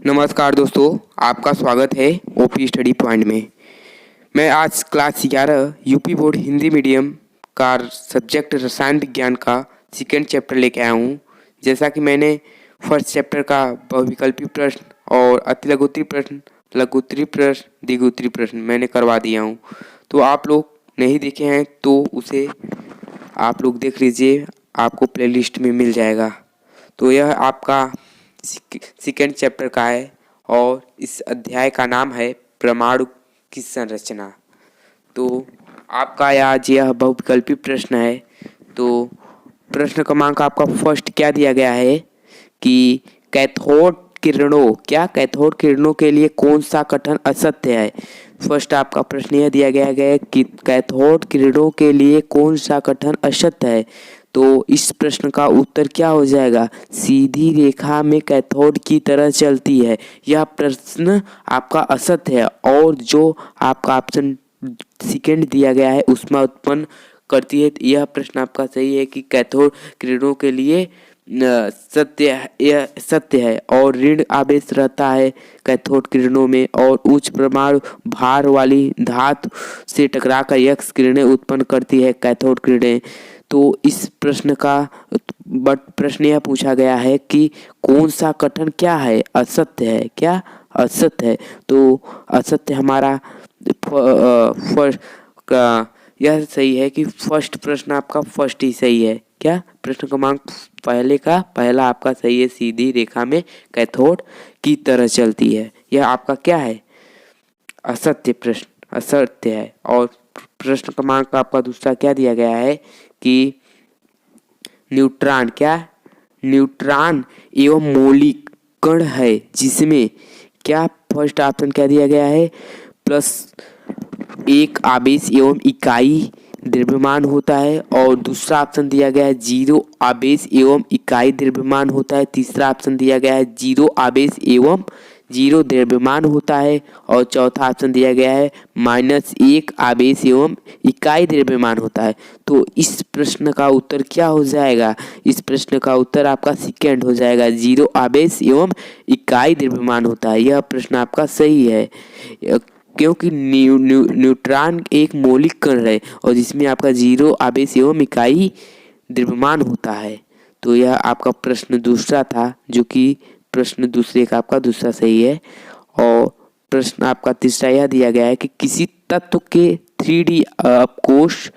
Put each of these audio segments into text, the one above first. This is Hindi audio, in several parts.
नमस्कार दोस्तों, आपका स्वागत है ओपी स्टडी पॉइंट में। मैं आज class 11 UP board Hindi medium का सब्जेक्ट रसायन विज्ञान का सेकेंड चैप्टर लेके आया हूँ। जैसा कि मैंने फर्स्ट चैप्टर का बहुविकल्पी प्रश्न और अतिलघुत्तरी प्रश्न, लघुत्तरी प्रश्न, द्विगुत्तरी प्रश्न मैंने करवा दिया हूँ। तो आप लोग नहीं देखे हैं तो उसे आप लोग देख लीजिए, आपको प्लेलिस्ट में मिल जाएगा। तो यह आपका सेकेंड चैप्टर का है और इस अध्याय का नाम है परमाणु की संरचना। तो आपका आज यह बहुविकल्पी प्रश्न है। तो प्रश्न क्रमांक आपका फर्स्ट क्या दिया गया है कि कैथोड किरणों के लिए कौन सा कथन असत्य है। फर्स्ट आपका प्रश्न यह दिया गया है कि कैथोड किरणों के लिए कौन सा कथन असत्य है। तो इस प्रश्न का उत्तर क्या हो जाएगा, सीधी रेखा में कैथोड की तरह चलती है। यह प्रश्न आपका असत्य है और जो आपका ऑप्शन सेकेंड दिया गया है उसमें उत्पन्न करती है। यह प्रश्न आपका सही है कि कैथोड किरणों के लिए यह सत्य है और ऋण आवेश रहता है कैथोड किरणों में और उच्च परमाणु भार वाली धातु से टकराकर एक्स किरणें उत्पन्न करती है कैथोड किरणें। तो इस प्रश्न का प्रश्न यह पूछा गया है कि कौन सा कथन क्या है, असत्य है। क्या असत्य है? तो असत्य हमारा फर्स्ट का यह सही है कि फर्स्ट प्रश्न आपका फर्स्ट ही सही है। क्या प्रश्न क्रमांक पहले का पहला आपका सही है, सीधी रेखा में कैथोड की तरह चलती है। यह आपका क्या है, असत्य प्रश्न असत्य है। और प्रश्न क्रमांक आपका दूसरा क्या दिया गया है कि न्यूट्रॉन एवं मौलिक कण है जिसमें क्या फर्स्ट ऑप्शन क्या दिया गया है, +1 आवेश एवं इकाई द्रव्यमान होता है और दूसरा ऑप्शन दिया गया है 0 आवेश एवं इकाई द्रव्यमान होता है। तीसरा ऑप्शन दिया गया है 0 आवेश एवं 0 द्रव्यमान होता है और चौथा ऑप्शन दिया गया है -1 आवेश एवं इकाई द्रव्यमान होता है। तो इस प्रश्न का उत्तर क्या हो जाएगा, इस प्रश्न का उत्तर आपका सेकेंड हो जाएगा, 0 आवेश एवं इकाई द्रव्यमान होता है। यह प्रश्न आपका सही है क्योंकि न्यूट्रॉन एक मौलिक कण है और जिसमें आपका 0 आवेश एवं इकाई द्रव्यमान होता है। तो यह आपका प्रश्न दूसरा था, जो कि प्रश्न दूसरे का आपका दूसरा सही है। और प्रश्न आपका तीसरा यह दिया गया है कि किसी तत्व के 3D कोश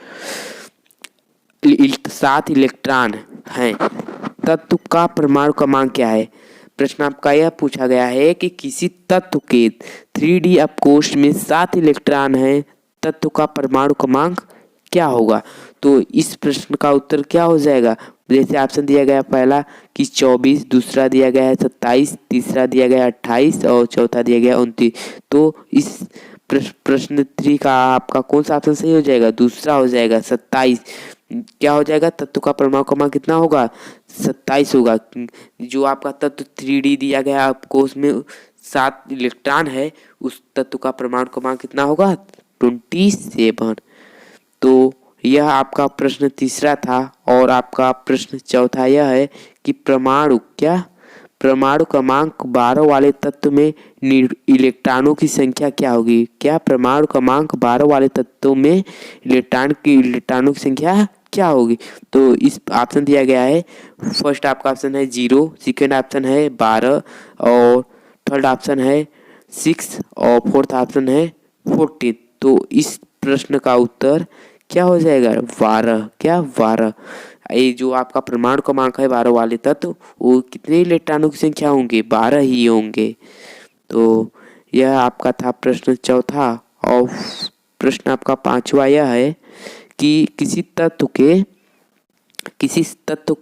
7 इलेक्ट्रॉन हैं, तत्व का परमाणु क्रमांक क्या है। प्रश्न आपका यह पूछा गया है कि किसी तत्व के 3D अपकोष्ठ में 7 इलेक्ट्रॉन हैं, तत्व का परमाणु क्रमांक क्या होगा। तो इस प्रश्न का उत्तर क्या हो जाएगा, जैसे ऑप्शन दिया गया पहला कि 24, दूसरा दिया गया है 27, तीसरा दिया गया 28 और चौथा दिया गया 29। तो इस प्रश्न 3 का आपका कौन सा ऑप्शन सही हो जाएगा, दूसरा हो जाएगा 27। क्या हो जाएगा, तत्व का परमाणु क्रमांक कितना होगा, 27 होगा। जो आपका तत्व 3D दिया गया आपको उसमें 7 इलेक्ट्रॉन है, उस तत्व का परमाणु क्रमांक कितना होगा, 27। तो यह आपका प्रश्न तीसरा था। और आपका प्रश्न चौथा यह है कि परमाणु क्रमांक 12 वाले तत्व में इलेक्ट्रॉनों की संख्या क्या होगी। क्या परमाणु क्रमांक 12 वाले तत्वों में इलेक्ट्रॉनों की संख्या क्या होगी। तो इस ऑप्शन दिया गया है, फर्स्ट आपका ऑप्शन है 0, सेकेंड ऑप्शन है 12 और थर्ड ऑप्शन है 6 और फोर्थ ऑप्शन है 14। तो इस प्रश्न का उत्तर क्या हो जाएगा, 12। क्या 12, ये जो आपका परमाणु क्रमांक है 12 वाले तत्व, वो कितने इलेक्ट्रॉनों की संख्या होंगे, 12 ही होंगे। तो यह आपका था प्रश्न चौथा। और प्रश्न आपका पांचवा यह है कि किसी तत्व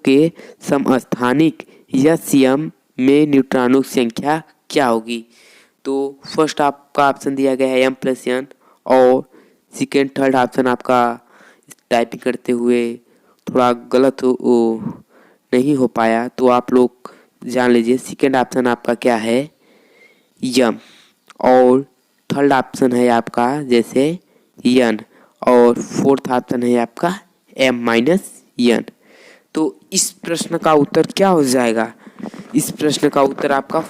के समस्थानिक SN में न्यूट्रॉनों की संख्या क्या होगी। तो फर्स्ट आपका ऑप्शन दिया गया है M+N और सेकेंड थर्ड ऑप्शन आपका टाइपिंग करते हुए थोड़ा गलत नहीं हो पाया, तो आप लोग जान लीजिए। सेकेंड ऑप्शन आपका क्या है, M, और थर्ड ऑप्शन है आपका जैसे N और फोर्थ ऑप्शन है आपका M-N। तो इस प्रश्न का उत्तर क्या हो जाएगा, इस प्रश्न का उत्तर आपका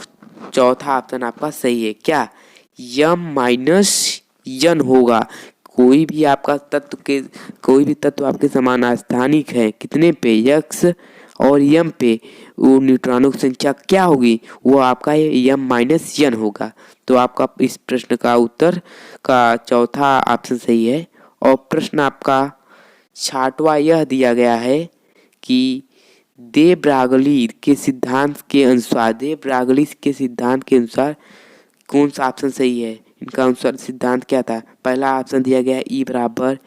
चौथा ऑप्शन आपका सही है। क्या यम माइनस यन होगा। कोई भी तत्व आपके समानास्थानिक है कितने पे, यक्स और यम पे, वो न्यूट्रॉनों की संख्या क्या होगी, वो आपका यम माइनस यन होगा। तो आपका इस प्रश्न का उत्तर का चौथा ऑप्शन सही है। और प्रश्न आपका 6वां यह दिया गया है कि दे ब्रागली के सिद्धांत के अनुसार कौन सा ऑप्शन सही है। इनका अनुसार सिद्धांत क्या था। पहला ऑप्शन दिया गया ई बराबर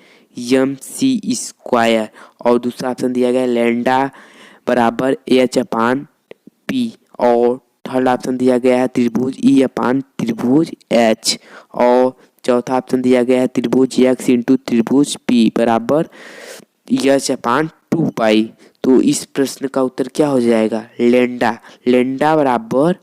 एम सी स्क्वायर और दूसरा ऑप्शन दिया गया लैम्डा बराबर एच अपान पी और थर्ड ऑप्शन दिया गया है त्रिभुज ई अपान त्रिभुज एच और चौथा ऑप्शन दिया गया है त्रिभुज एक्स इंटू त्रिभुज पी बराबर एच अपान 2 पाई। तो इस प्रश्न का उत्तर क्या हो जाएगा, लैम्डा बराबर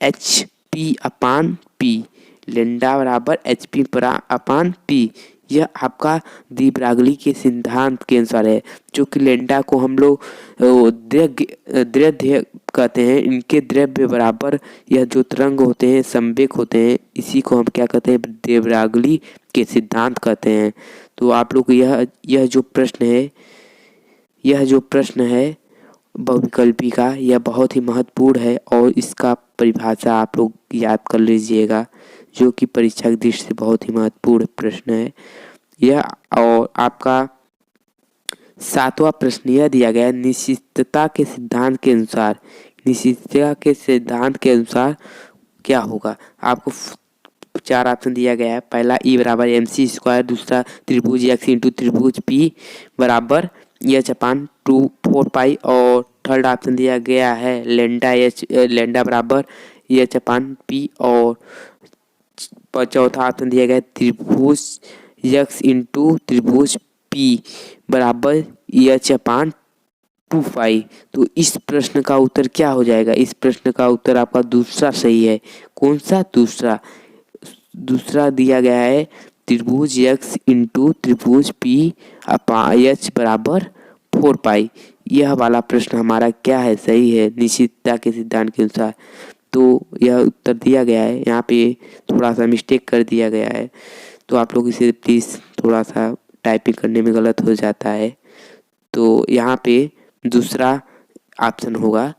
एच पी अपान पी, लैम्डा बराबर एच पी अपान पी। यह आपका दी ब्रागली के सिद्धांत के अनुसार है, जो कि लैम्डा को हम लोग द्रव्य कहते हैं। इनके द्रव्य बराबर यह जो तरंग होते हैं संवेग होते हैं, इसी को हम क्या कहते हैं, दे ब्रागली के सिद्धांत कहते हैं। तो आप लोग यह जो प्रश्न है बहुविकल्पी का, यह बहुत ही महत्वपूर्ण है और इसका परिभाषा आप लोग याद कर लीजिएगा, जो कि परीक्षा की दृष्टि से बहुत ही महत्वपूर्ण प्रश्न है यह। और आपका 7वां प्रश्न यह दिया गया निश्चितता के सिद्धांत के अनुसार क्या होगा। आपको 4 ऑप्शन दिया गया है। पहला ई बराबर एम सी स्क्वायर, दूसरा त्रिभुज एक्स इंटू त्रिभुज पी बराबर एच अपान 4 पाई और थर्ड ऑप्शन दिया गया है लैम्डा बराबर एच अपान पी और चौथा ऑप्शन दिया गया त्रिभुज एक्स इंटू त्रिभुज पी बराबर एच अपान 2 पाई। तो इस प्रश्न का उत्तर क्या हो जाएगा, इस प्रश्न का उत्तर आपका दूसरा सही है। कौन सा दूसरा दिया गया है त्रिभुज एक्स इंटू त्रिभुज पी अपान एच बराबर 4 पाई। यह वाला प्रश्न हमारा क्या है, सही है निश्चितता के सिद्धांत के अनुसार। तो यह उत्तर दिया गया है, यहाँ पे थोड़ा सा मिस्टेक कर दिया गया है, तो आप लोग इसे प्लीज़ थोड़ा सा टाइपिंग करने में गलत हो जाता है। तो यहाँ पे दूसरा ऑप्शन होगा।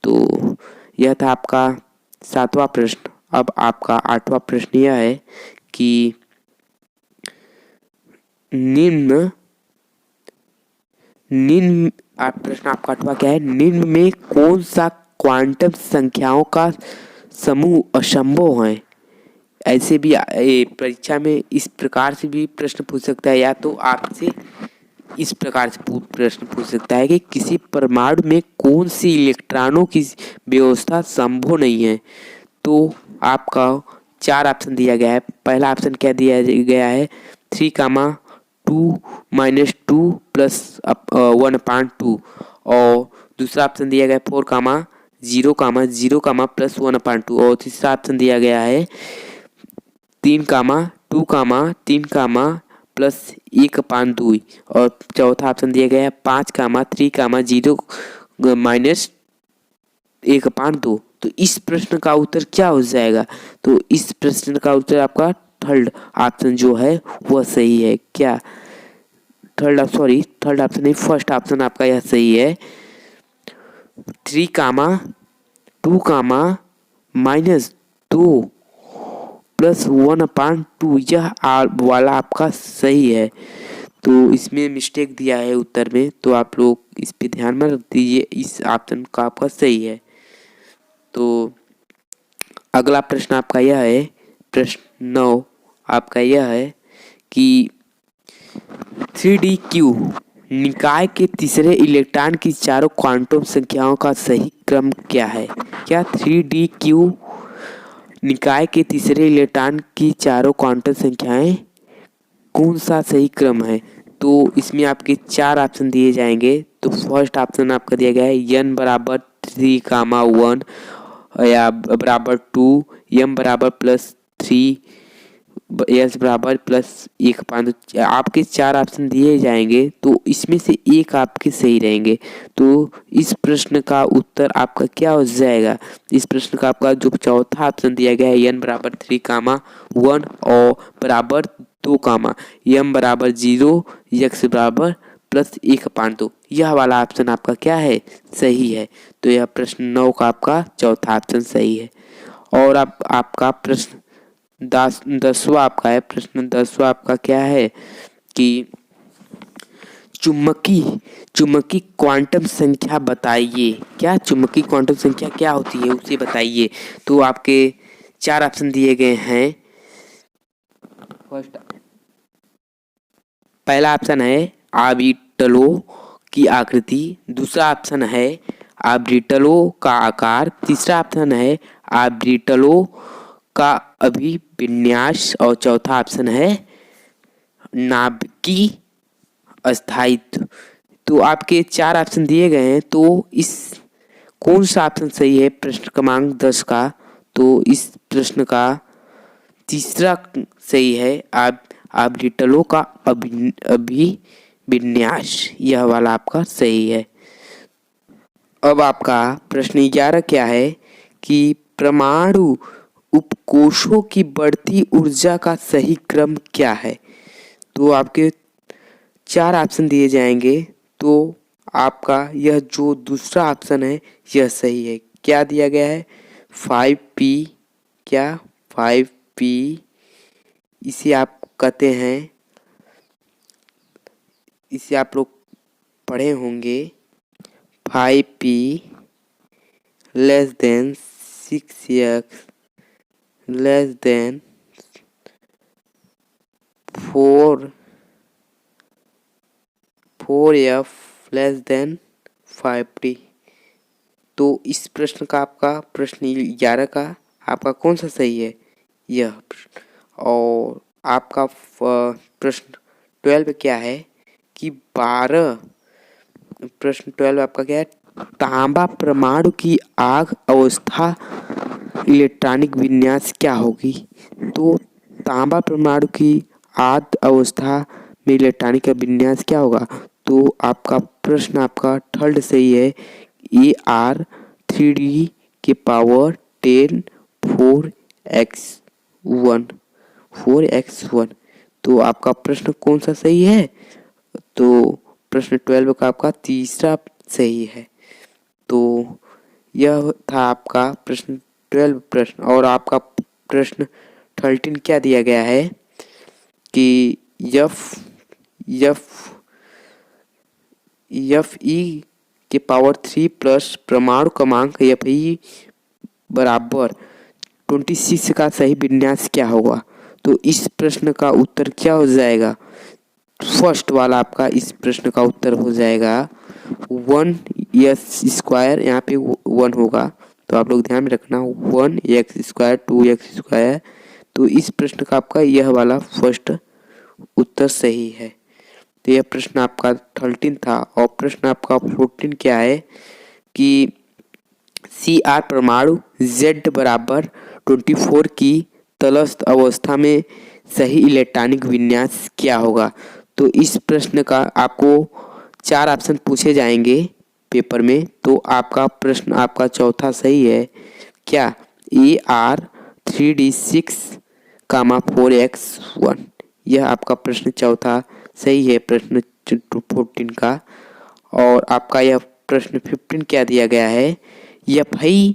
तो यह था आपका 7वां प्रश्न। अब आपका 8वां प्रश्न यह है कि प्रश्न आपका 8वां क्या है, निम्न में कौन सा क्वांटम संख्याओं का समूह असंभव है। ऐसे भी परीक्षा में इस प्रकार से भी प्रश्न पूछ सकता है, या तो आपसे इस प्रकार से प्रश्न पूछ सकता है कि किसी परमाणु में कौन सी इलेक्ट्रॉनों की व्यवस्था संभव नहीं है। तो आपका 4 ऑप्शन दिया गया है। पहला ऑप्शन क्या दिया गया है 3, 2 प्लस 1/2 और दूसरा ऑप्शन दिया गया है 4, 0, प्लस 1/2 और तीसरा ऑप्शन दिया गया है 3, 3, प्लस 1/2 और चौथा ऑप्शन दिया गया है 5, 3, 0 माइनस 1/2। तो इस प्रश्न का उत्तर क्या हो जाएगा, तो इस प्रश्न का उत्तर आपका थर्ड ऑप्शन जो है वह सही है। क्या थर्ड ऑप्शन नहीं, फर्स्ट ऑप्शन आपका यह सही है। 3, 2, -2 प्लस 1/2 यह वाला आपका सही है। तो इसमें मिस्टेक दिया है उत्तर में, तो आप लोग इस पे ध्यान में रख दीजिए, इस ऑप्शन का आपका सही है। तो अगला प्रश्न आपका यह है, प्रश्न 9 आपका यह है कि 3D-Q निकाय के तीसरे इलेक्ट्रॉन की चारों क्वांटम संख्याओं का सही क्रम क्या है। क्या 3D-Q निकाय के तीसरे इलेक्ट्रॉन की चारों क्वांटम संख्याएं कौन सा सही क्रम है। तो इसमें आपके 4 ऑप्शन दिए जाएंगे। तो फर्स्ट ऑप्शन आपका दिया गया है n बराबर 3, 1 या बराबर 2, m बराबर +3 एच बराबर +1/2। आपके 4 ऑप्शन दिए जाएंगे तो इसमें से एक आपके सही रहेंगे। तो इस प्रश्न का उत्तर आपका क्या हो जाएगा? इस प्रश्न का आपका जो चौथा ऑप्शन दिया गया है n बराबर 3, 1 और बराबर 2, m बराबर 0, x बराबर +1/2, यह वाला ऑप्शन आपका क्या है? सही है। तो यह प्रश्न 9 का आपका चौथा ऑप्शन सही है। और अब आपका प्रश्न 10वां आपका है। प्रश्न 10वां आपका क्या है कि चुंबकी क्वांटम संख्या बताइए। क्या चुंबकी क्वांटम संख्या क्या होती है उसे बताइए। तो आपके 4 ऑप्शन दिए गए हैं। पहला ऑप्शन है ऑर्बिटलों की आकृति, दूसरा ऑप्शन है ऑर्बिटलों का आकार, तीसरा ऑप्शन है ऑर्बिटलों का अभिविन्यास और चौथा ऑप्शन है नाभिकीय अस्थायित्व। तो आपके 4 ऑप्शन दिए गए हैं। तो इस कौन सा ऑप्शन सही है प्रश्न क्रमांक 10 का? तो इस प्रश्न का तीसरा सही है, ऑर्बिटलों का अभिविन्यास, यह वाला आपका सही है। अब आपका प्रश्न 11 क्या है कि परमाणु उपकोषों की बढ़ती ऊर्जा का सही क्रम क्या है? तो आपके 4 ऑप्शन दिए जाएंगे। तो आपका यह जो दूसरा ऑप्शन है यह सही है। क्या दिया गया है? 5p, क्या 5p, इसे आप कहते हैं, इसे आप लोग पढ़े होंगे। 5p less than 6x less than 4f less than 5t। तो इस प्रश्न का आपका प्रश्न 11 का आपका कौन सा सही है? यह। और आपका प्रश्न 12 क्या है कि 12, प्रश्न 12 आपका क्या है? तांबा परमाणु की आग अवस्था इलेक्ट्रॉनिक विन्यास क्या होगी? तो तांबा परमाणु की आग अवस्था में इलेक्ट्रॉनिक का विन्यास क्या होगा? तो आपका प्रश्न आपका थर्ड सही है, AR3D के पावर 10 4x1। तो आपका प्रश्न कौन सा सही है? तो प्रश्न 12 का आपका तीसरा सही है। तो यह था आपका प्रश्न 12 प्रश्न। और आपका प्रश्न 13 क्या दिया गया है कि Fe के पावर 3 प्लस परमाणु क्रमांक Fe बराबर 26 का सही विन्यास क्या होगा? तो इस प्रश्न का उत्तर क्या हो जाएगा? फर्स्ट वाला आपका इस प्रश्न का उत्तर हो जाएगा 1x², यहाँ पे 1 होगा तो आप लोग ध्यान में रखना, 1x², 2x²। तो इस प्रश्न का आपका यह वाला फर्स्ट उत्तर सही है। तो यह प्रश्न आपका 13 था। और प्रश्न आपका 14 क्या है कि Cr परमाणु Z बराबर 24 की तटस्थ अवस्था में सही इलेक्ट्रॉनिक विन्यास क्या होगा? तो इस प्रश्न का आपको 4 ऑप्शन पूछे जाएंगे पेपर में। तो आपका प्रश्न आपका चौथा सही है। क्या? AR3D6, 4x1, यह आपका प्रश्न चौथा सही है प्रश्न 14 का। और आपका यह प्रश्न 15 क्या दिया गया है? Fe²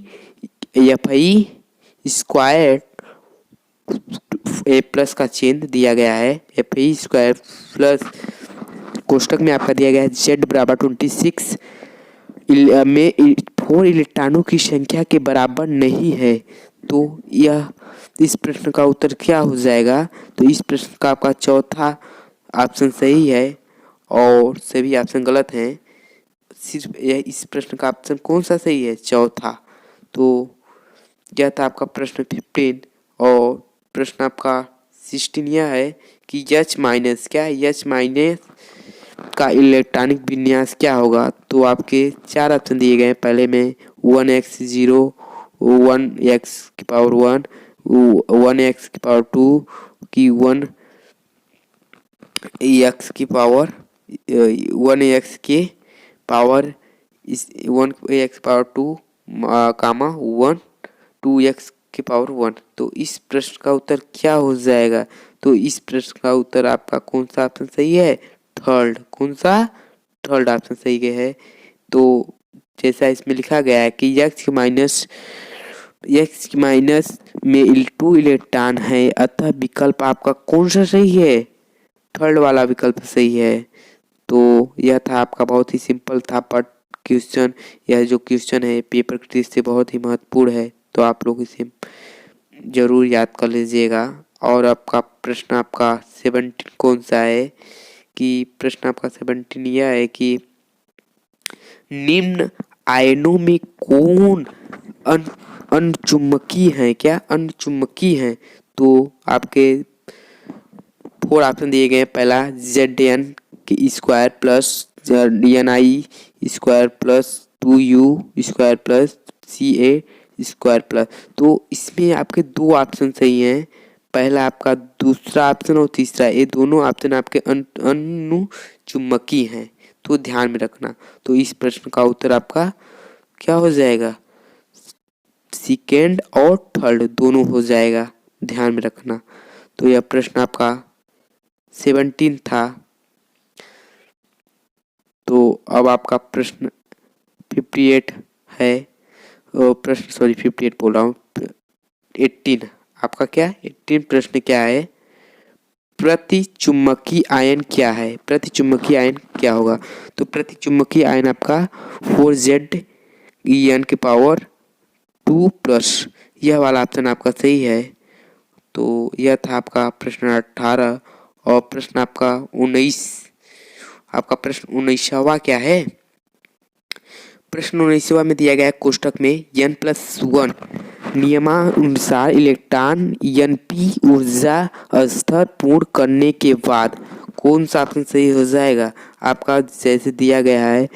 A+ का चिन्ह दिया गया है। Fe² प्लस कोष्टक में आपका दिया गया है Z बराबर 26 में 4 इलेक्ट्रॉनों की संख्या के बराबर नहीं है। तो यह इस प्रश्न का उत्तर क्या हो जाएगा? तो इस प्रश्न का आपका चौथा ऑप्शन सही है और सभी ऑप्शन गलत हैं। सिर्फ यह इस प्रश्न का ऑप्शन कौन सा सही है? चौथा। तो यह था आपका प्रश्न 15। और प्रश्न आपका 16 यह है कि H- का इलेक्ट्रॉनिक विन्यास क्या होगा? तो आपके 4 ऑप्शन दिए गए हैं। पहले में 1x0, 1x की पावर 1, 1x की पावर 2 कि 1 की पावर 1 के पावर इस 1 पावर 2 कामा 1 2 के पावर 1। तो इस प्रश्न का उत्तर क्या हो जाएगा? तो इस प्रश्न का उत्तर आपका कौन सा ऑप्शन सही है? थर्ड। कौन सा? थर्ड ऑप्शन सही है। तो जैसा इसमें लिखा गया है कि x की माइनस में 2 इलेक्ट्रॉन है, अतः विकल्प आपका कौन सा सही है? थर्ड वाला विकल्प सही है। तो यह था आपका, बहुत ही सिंपल था, बट क्वेश्चन, यह जो क्वेश्चन है पेपर की दृष्टि से बहुत ही महत्वपूर्ण है, तो आप लोग इसे जरूर याद कर लीजिएगा। और आपका प्रश्न आपका 17 कौन सा है? कि प्रश्न आपका 17 यह है कि निम्न आयनों में कौन अनचुंबकीय है? क्या अनचुंबकीय है? तो आपके 4 ऑप्शन दिए गए हैं। पहला Zn की square plus Ni square plus 2U square plus Ca square plus. तो इसमें आपके 2 ऑप्शन सही हैं। पहला आपका दूसरा ऑप्शन और तीसरा, ये दोनों ऑप्शन आपके अनुचुंबकीय हैं, तो ध्यान में रखना। तो इस प्रश्न का उत्तर आपका क्या हो जाएगा? सेकेंड और थर्ड दोनों हो जाएगा, ध्यान में रखना। तो यह प्रश्न आपका 17 था। तो अब आपका प्रश्न 58 है। प्रश्न 58 बोल रहा हूँ, 18 आपका क्या? 18 प्रश्न क्या है? प्रतिचुंबकीय आयन क्या है? प्रतिचुंबकीय आयन क्या होगा? तो प्रतिचुंबकीय आयन आपका 4Zn के पावर 2 प्लस, यह वाला ऑप्शन आपका सही है। तो यह था आपका प्रश्न 18। और प्रश्न आपका 19, आपका प्रश्न 19वां क्या है? प्रश्न 19वां में दिया गया है कोष्टक में n+1 नियमानुसार इलेक्ट्रॉन np ऊर्जा स्तर पूर्ण करने के बाद कौन सा ऑप्शन सही हो जाएगा? आपका जैसे दिया गया है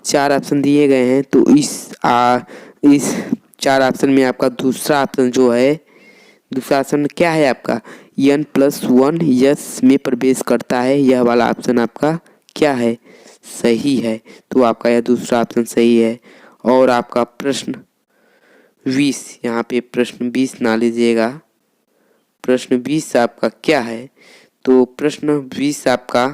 4 ऑप्शन दिए गए हैं, तो इस 4 ऑप्शन में आपका दूसरा ऑप्शन जो है, दूसरा ऑप्शन क्या है आपका? n+1 यस में प्रवेश करता है, यह वाला ऑप्शन आपका क्या है? सही है। तो आपका यह दूसरा ऑप्शन सही है। और आपका प्रश्न 20, यहाँ पे प्रश्न 20 ना लीजिएगा, प्रश्न 20 आपका क्या है? तो प्रश्न 20 आपका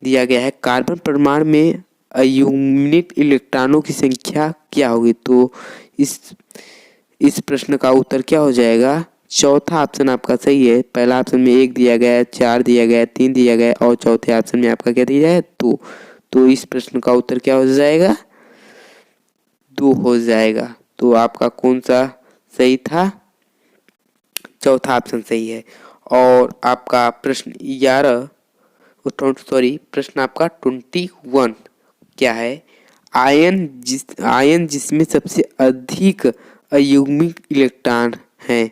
दिया गया है कार्बन परमाणु में अयुग्मित इलेक्ट्रॉनों की संख्या क्या होगी? तो इस प्रश्न का उत्तर क्या हो जाएगा? चौथा ऑप्शन आपका सही है। पहला ऑप्शन में 1 दिया गया है, 4 दिया गया है, 3 दिया गया है, और चौथे ऑप्शन में आपका क्या दिया है? 2। तो इस प्रश्न का उत्तर क्या हो जाएगा? 2 हो जाएगा। तो आपका कौन सा सही था? चौथा ऑप्शन सही है। और आपका प्रश्न 11, प्रश्न आपका 21 क्या है? आयन जिसमें सबसे अधिक अयुग्मित इलेक्ट्रॉन हैं।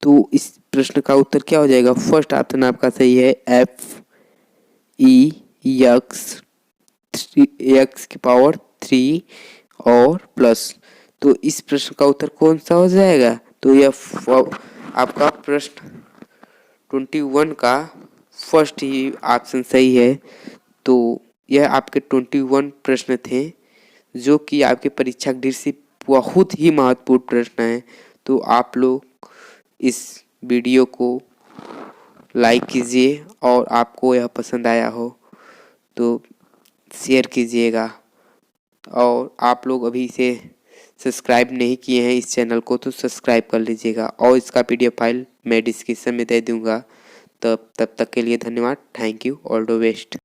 तो इस प्रश्न का उत्तर क्या हो जाएगा? फर्स्ट ऑप्शन आपका सही है, Fe की पावर 3 और प्लस। तो इस प्रश्न का उत्तर कौन सा हो जाएगा? तो यह आपका प्रश्न 21 का फर्स्ट ही ऑप्शन सही है। तो यह आपके 21 प्रश्न थे, जो कि आपके परीक्षा की दृष्टि से बहुत ही महत्वपूर्ण प्रश्न है। तो आप लोग इस वीडियो को लाइक कीजिए, और आपको यह पसंद आया हो तो शेयर कीजिएगा। और आप लोग अभी इसे सब्सक्राइब नहीं किए हैं इस चैनल को, तो सब्सक्राइब कर लीजिएगा, और इसका PDF फाइल मैं डिस्क्रिप्शन में दे दूँगा। तब तक के लिए धन्यवाद। Thank you, all the best.